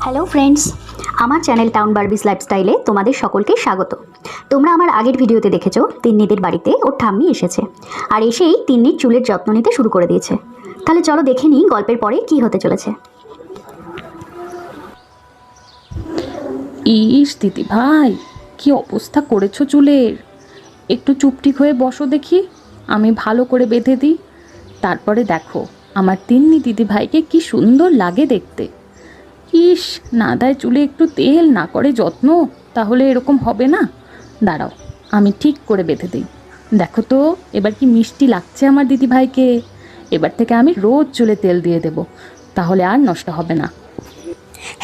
Hello friends, আমার channel town Barbie's লাইফস্টাইলে তোমাদের সকলকে স্বাগত। তোমরা আমার আগের ভিডিওতে দেখেছো তিন্নিদের বাড়িতে ওর ঠাম্মি এসেছে, আর এসেই তিন্নির চুলের যত্ন নিতে শুরু করে দিয়েছে। তাহলে চলো দেখে নিই গল্পের পরে কি হতে চলেছে। ইস দিদি ভাই, কি অবস্থা করেছো চুলের! একটু চুপটিক হয়ে বসো দেখি, আমি ভালো করে বেঁধে দিই। তারপরে দেখো আমার তিন্নি দিদি ভাইকে কি সুন্দর লাগে দেখতে। ইস, না দেয় চুলে একটু তেল, না করে যত্ন, তাহলে এরকম হবে না। দাঁড়াও, আমি ঠিক করে বেঁধে দিই। দেখো তো এবার কি মিষ্টি লাগছে আমার দিদি ভাইকে। এবার থেকে আমি রোজ চুলে তেল দিয়ে দেব, তাহলে আর নষ্ট হবে না।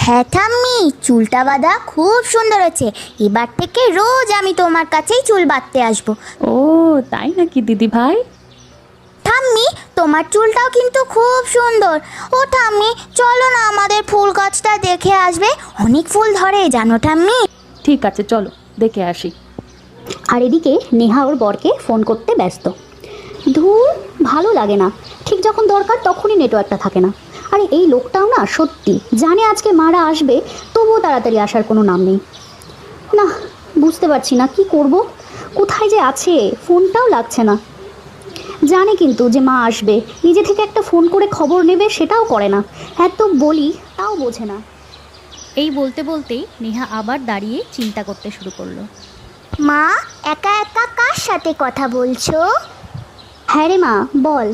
হ্যাঁ ঠাম্মি, চুলটা বাঁধা খুব সুন্দর হয়েছে। এবার থেকে রোজ আমি তোমার কাছেই চুল বাঁধতে আসবো। ও তাই নাকি দিদি ভাই? ঠাম্মি, তোমার চুলটাও কিন্তু খুব সুন্দর। ও ঠাম্মি, চলো না আমাদের ফুল গাছটা দেখে আসবে, অনেক ফুল ধরে জানো ঠাম্মি। ঠিক আছে, চলো দেখে আসি। আর এদিকে নেহা ওর বরকে ফোন করতে ব্যস্ত। ধুর, ভালো লাগে না, ঠিক যখন দরকার তখনই নেটওয়ার্কটা থাকে না। আরে এই লোকটাও না সত্যি জানে আজকে মারা আসবে, তবুও তাড়াতাড়ি আসার কোনো নাম নেই। না, বুঝতে পারছি না কি করব, কোথায় যে আছে, ফোনটাও লাগছে না। জানে কিন্তু যে মা আসবে, নিজে থেকে একটা ফোন করে খবর নেবে সেটাও করে না। এত বলি তাও বোঝে না। এই বলতে বলতেই নেহা আবার দাঁড়িয়ে চিন্তা করতে শুরু করলো। মা, একা একা কার সাথে কথা বলছো? হ্যাঁ রে মা, বল।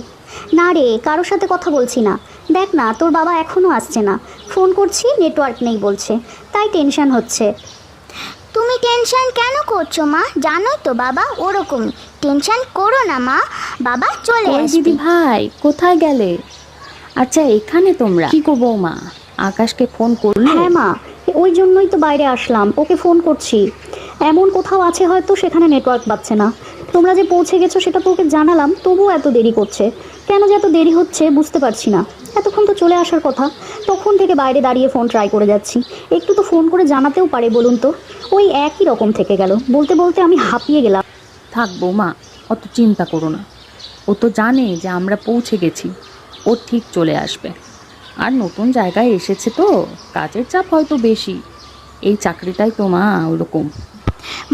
না রে, কারোর সাথে কথা বলছি না। দেখ না, তোর বাবা এখনও আসছে না, ফোন করছি নেটওয়ার্ক নেই বলছে, তাই টেনশন হচ্ছে। তুমি টেনশন কেন করছো মা? জানোই তো বাবা ওরকমই। টেনশন করো না মা, বাবা চলে ওই আসবে। দিদি ভাই কোথায় গেলে? আচ্ছা এখানে তোমরা কি করবো মা? আকাশকে ফোন করলে? হ্যাঁ মা, ওই জন্যই তো বাইরে আসলাম, ওকে ফোন করছি। এমন কোথাও আছে হয়তো সেখানে নেটওয়ার্ক পাচ্ছে না। তোমরা যে পৌঁছে গেছো সেটা তো ওকে জানালাম, তবুও এত দেরি করছে। কেন যে এত দেরি হচ্ছে বুঝতে পারছি না। এতক্ষণ তো চলে আসার কথা, তখন থেকে বাইরে দাঁড়িয়ে ফোন ট্রাই করে যাচ্ছি। একটু তো ফোন করে জানাতেও পারে বলুন তো। ওই একই রকম থেকে গেল, বলতে বলতে আমি হাঁপিয়ে গেলাম। থাকবো মা, অত চিন্তা করো না। ও তো জানে যে আমরা পৌঁছে গেছি, ও ঠিক চলে আসবে। আর নতুন জায়গায় এসেছে তো, কাজের চাপ হয়তো বেশি। এই চাকরিটাই তো মা ওরকম।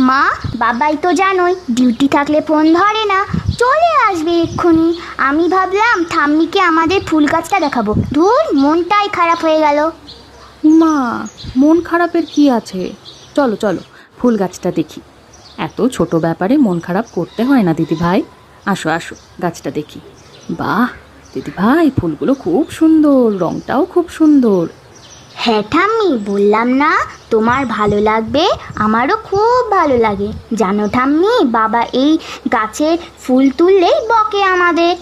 মা, বাবাই তো জানোই ডিউটি থাকলে ফোন ধরে না, চলে আসবে এক্ষুনি। আমি ভাবলাম ঠাম্মিকে আমাদের ফুল গাছটা দেখাবো। ধুর, মনটাই খারাপ হয়ে গেল। মা, মন খারাপের কি আছে? চলো চলো ফুল গাছটা দেখি। এত ছোট ব্যাপারে মন খারাপ করতে হয় না দিদি ভাই। আসো আসো, গাছটা দেখি। বাহ দিদি ভাই, ফুলগুলো খুব সুন্দর, রংটাও খুব সুন্দর। হ্যাঁ ঠাম্মি, বললাম না তোমার ভালো লাগবে, আমারও খুব ভালো লাগে। জানো ঠাম্মি, বাবা এই গাছের ফুল তুললেই বকে আমাদের।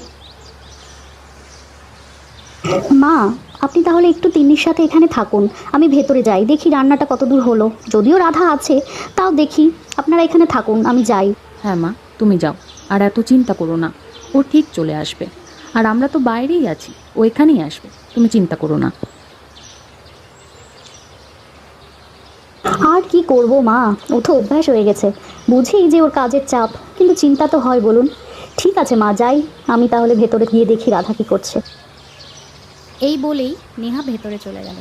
মা, আপনি তাহলে একটু তিন্নির সাথে এখানে থাকুন, আমি ভেতরে যাই, দেখি রান্নাটা কত দূর হলো। যদিও রাধা আছে, তাও দেখি। আপনারা এখানে থাকুন, আমি যাই। হ্যাঁ মা, তুমি যাও, আর এত চিন্তা করো না, ও ঠিক চলে আসবে। আর আমরা তো বাইরেই আছি, ও এখানেই আসবে, তুমি চিন্তা করো না। আর কি করব মা, ও তো অভ্যাস হয়ে গেছে। বুঝি যে ওর কাজের চাপ, কিন্তু চিন্তা তো হয় বলুন। ঠিক আছে মা, যাই আমি তাহলে, ভেতরে গিয়ে দেখি রাধা কি করছে। এই বলেই নেহা ভেতরে চলে গেল।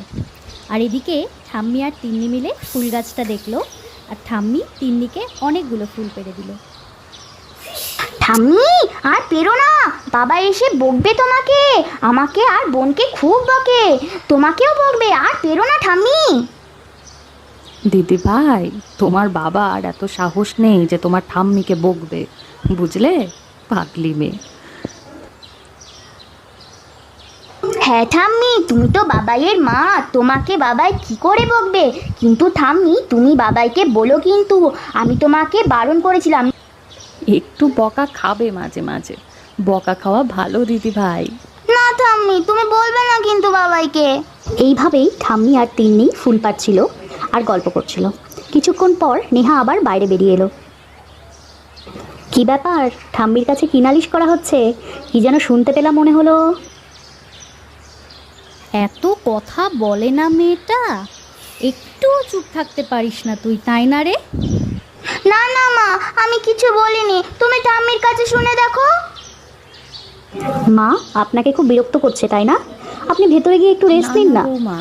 আর এদিকে ঠাম্মি আর তিন্নি মিলে ফুল গাছটা দেখলো, আর ঠাম্মি তিন্নিকে অনেকগুলো ফুল পেড়ে দিল। ঠাম্মি, আর পেরো না, বাবা এসে বকবে তোমাকে, আমাকে আর বোনকে খুব বকে। তোমাকেও বকবে, আর পেরো না ঠাম্মি। দিদি ভাই, তোমার বাবা আর এত সাহস নেই যে তোমার ঠাম্মিকে বকবে, বুঝলে? পাগলি মেয়ে। হ্যাঁ ঠাম্মি, তুমি তো বাবাইয়ের মা, তোমাকে বাবাই কি করে বকবে? কিন্তু ঠাম্মি, তুমি বাবাইকে বলো কিন্তু, আমি তোমাকে বারণ করেছিলাম। একটু বকা খাবে মাঝে মাঝে, বকা খাওয়া ভালো দিদি ভাই। না ঠাম্মি, তুমি বলবে না কিন্তু বাবাইকে। এইভাবেই ঠাম্মি আর তিন্নি ফুল পাড়ছিল আর গল্প করছিল। কিছুক্ষণ পর নেহা আবার বাইরে বেরিয়ে এলো। কি ব্যাপার, ঠাম্মির কাছে কি নালিশ করা হচ্ছে? কি যেন শুনতে পেলাম মনে হলো। এত কথা বলে না মেয়েটা, একটুও চুপ থাকতে পারিস না তুই, তাই না রে? না না মা, আমি কিছু বলিনি, তুমি ঠাম্মির কাছে শুনে দেখো। মা, আপনাকে খুব বিরক্ত করছে তাই না? আপনি ভেতরে গিয়ে একটু রেস্ট নিন না। মা,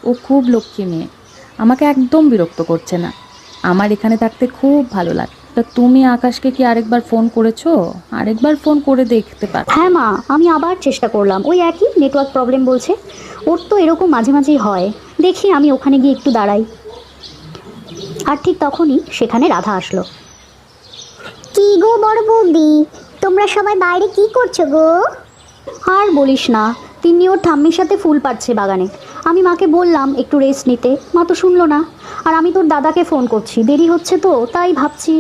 ও খুব লক্ষ্মী মেয়ে, আমাকে একদম বিরক্ত করছে না। আমার এখানে থাকতে খুব ভালো লাগে। তা তুমি আকাশকে কি আরেকবার ফোন করেছো? আরেকবার ফোন করে দেখতে পারো। হ্যাঁ মা, আমি আবার চেষ্টা করলাম, ওই একই নেটওয়ার্ক প্রবলেম বলছে। ওর তো এরকম মাঝে মাঝেই হয়। দেখি আমি ওখানে গিয়ে একটু দাঁড়াই। আর ঠিক তখনই সেখানে রাধা আসলো। কি গো বড় বৌদি, তোমরা সবাই বাইরে কি করছো গো? আর বলিস না, তিনি ওর ঠাম্মির সাথে ফুল পাড়ছে বাগানে। আমি মাকে বললাম একটু রেস্ট নিতে, মা তো শুনলো না। আর আমি তোর দাদাকে ফোন করছি, দেরি হচ্ছে তো তাই ভাবছি।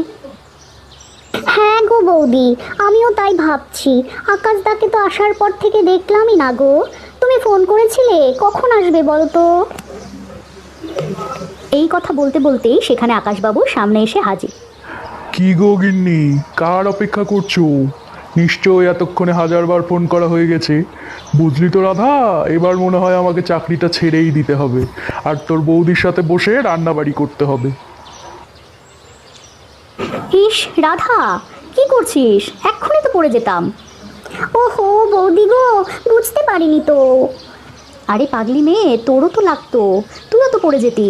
হ্যাঁ গো বৌদি, আমিও তাই ভাবছি। আকাশদাকে তো আসার পর থেকে দেখলামই না গো। তুমি ফোন করেছিলে, কখন আসবে বলো তো? এই কথা বলতে বলতেই সেখানে আকাশবাবু সামনে এসে হাজির। কি গো গিন্নি, কার অপেক্ষা করছো? নিশ্চয়ই এতক্ষণে হাজারবার ফোন করা হয়ে গেছে। বুঝলি তো রাধা, এবার মনে হয় আমাকে চাকরিটা ছেড়েই দিতে হবে, আর তোর বৌদির সাথে বসে রান্নাবাড়ি করতে হবে। ইস রাধা, কি করছিস? এক্ষুনি তো পড়ে যেতাম। ওহো বৌদি গো, বুঝতে পারিনি তো। আরে পাগলি মেয়ে, তোরও তো লাগতো, তুইও তো পড়ে যেতি।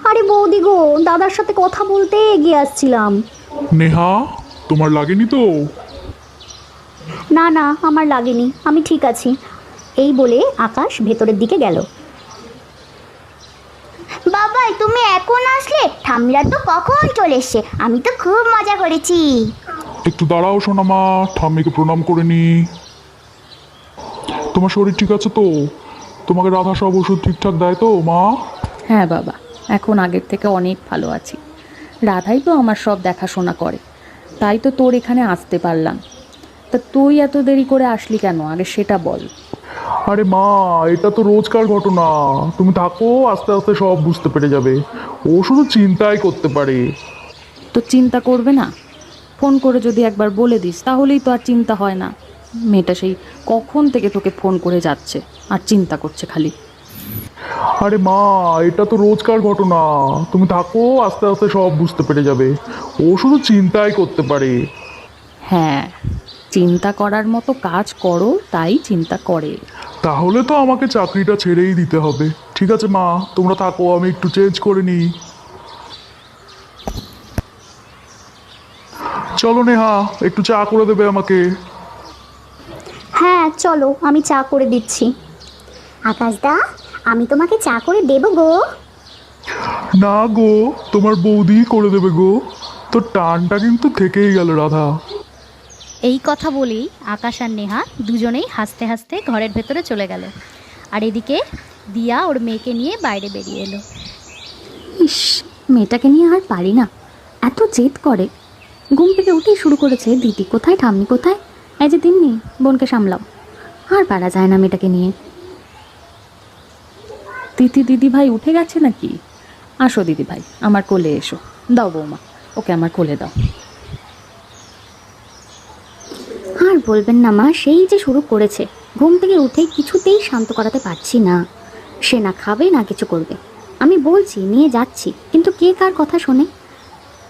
আরে বৌদি গো, দাদার সাথে কথা বলতে এগিয়ে আসছিলাম। নেহা, তোমার লাগেনি তো? না না, আমার লাগেনি, আমি ঠিক আছি। এই বলে আকাশ ভেতরের দিকে গেল। বাবাই তুমি এখন আসলে? ঠাম্মিরা তো কখন চলে এসছে, আমি তো খুব মজা করেছি। একটু দাঁড়াও সোনা মা, ঠাম্মিকে প্রণাম করে নি। তোমার শরীর ঠিক আছে তো? তোমাকে রাধা সব ওষুধ ঠিকঠাক দেয় তো মা? হ্যাঁ বাবা, এখন আগের থেকে অনেক ভালো আছি। রাধাই তো আমার সব দেখাশোনা করে, তাই তো তোর এখানে আসতে পারলাম। তা তুই এত দেরি করে আসলি কেন, আগে সেটা বল। আরে মা, এটা তো রোজকার ঘটনা। তুমি থাকো, আস্তে আস্তে সব বুঝতে পেরে যাবে। ও শুধু চিন্তাই করতে পারে। তো চিন্তা করবে না? ফোন করে যদি একবার বলে দিস তাহলেই তো আর চিন্তা হয় না। মেয়েটা সেই কখন থেকে তোকে ফোন করে যাচ্ছে আর চিন্তা করছে খালি। আরে মা, এটা তো রোজকার ঘটনা। তুমি থাকো, আস্তে আস্তে সব বুঝতে পেরে যাবে। ও শুধু চিন্তাই করতে পারে। হ্যাঁ, চিন্তা করার মতো কাজ করো, তাই চিন্তা করে। তাহলে তো আমাকে চাকরিটা ছেড়েই দিতে হবে। ঠিক আছে মা, তোমরা থাকো, আমি একটু চেঞ্জ করে নিই। চলো নেহা, একটু চা করে দেবে আমাকে। হ্যাঁ চলো, আমি চা করে দিচ্ছি। আকাশদা, আমি তোমাকে চা করে দেবো গো। না গো, তোমার বৌদি করে দেবে গো। তোর টানটা কিন্তু থেকেই গেল রাধা। এই কথা বলেই আকাশ আর নেহা দুজনেই হাসতে হাসতে ঘরের ভেতরে চলে গেল। আর এদিকে দিয়া ওর মেয়েকে নিয়ে বাইরে বেরিয়ে এলো। ইস, মেয়েটাকে নিয়ে আর পারি না, এত জেদ করে। ঘুম থেকে উঠেই শুরু করেছে, দিদি কোথায়, ঠাম্মি কোথায়। এই যে তিন্নি, বোনকে সামলাও। আর পারা যায় না মেয়েটাকে নিয়ে। দিদি ভাই উঠে গেছে নাকি? আসো দিদি ভাই, আমার কোলে এসো। দাও বৌমা, ওকে আমার কোলে দাও। আর বলবেন না মা, সেই যে শুরু করেছে। ঘুম থেকে উঠে কিছুতেই শান্ত করাতে পারছি না। সে না খাবে না কিছু করবে। আমি বলছি নিয়ে যাচ্ছি, কিন্তু কে কার কথা শোনে।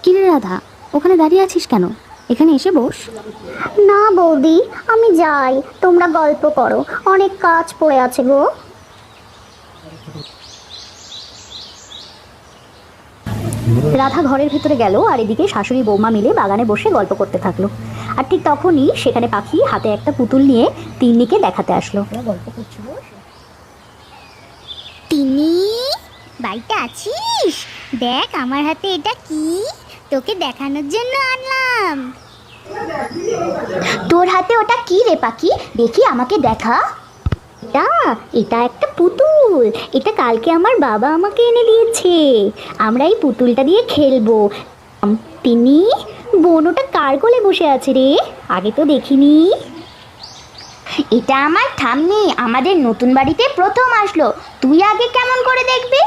কিরে রাধা, ওখানে দাঁড়িয়ে আছিস কেন? এখানে এসে বস। না বৌদি, আমি যাই, তোমরা গল্প করো, অনেক কাজ পড়ে আছে গো। রাধা ঘরের ভেতরে গেল, আর এদিকে শাশুড়ি বৌমা মিলে বাগানে বসে গল্প করতে থাকলো। আর ঠিক তখনই সেখানে পাখি হাতে একটা পুতুল নিয়ে তিন্নিকে দেখাতে আসলো। তিনি বাড়িতে আছিস? দেখ আমার হাতে এটা কি, তোকে দেখানোর জন্য আনলাম। তোর হাতে ওটা কি রে পাখি, দেখি আমাকে দেখা। এটা একটা পুতুল, এটা কালকে আমার বাবা আমাকে এনে দিয়েছে। আমরা এই পুতুলটা দিয়ে খেলবো। তিনি বোন, ওটা কার কোলে বসে আছে রে? আগে তো দেখিনি। এটা আমার ঠাম্মি আমাদের নতুন বাড়িতে প্রথম আসলো, তুই আগে কেমন করে দেখবি?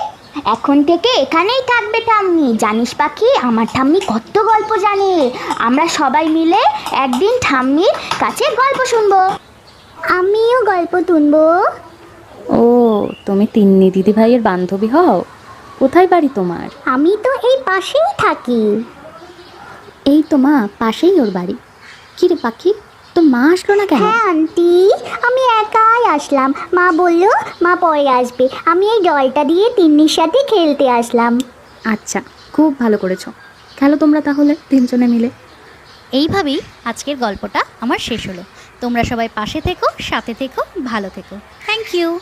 এখন থেকে এখানেই থাকবে ঠাম্মি। জানিস পাখি, আমার ঠাম্মি কত গল্প জানে। আমরা সবাই মিলে একদিন ঠাম্মির কাছে গল্প শুনবো। আমিও গল্প শুনবো। ও, তুমি তিন্নি দিদি ভাইয়ের বান্ধবী হও? কোথায় বাড়ি তোমার? আমি তো এই পাশেই থাকি। এই তো মা, পাশেই ওর বাড়ি। কী রে পাখি, তো মা আসলো না কেন? হ্যাঁ আন্টি, আমি একাই আসলাম। মা বললো মা পরে আসবে। আমি এই জলটা দিয়ে তিন্নির সাথে খেলতে আসলাম। আচ্ছা, খুব ভালো করেছো। খেলো তোমরা তাহলে তিনজনে মিলে। এইভাবেই আজকের গল্পটা আমার শেষ হলো। তোমরা সবাই পাশে থেকো, সাথে থেকো, ভালো থেকো। Thank you.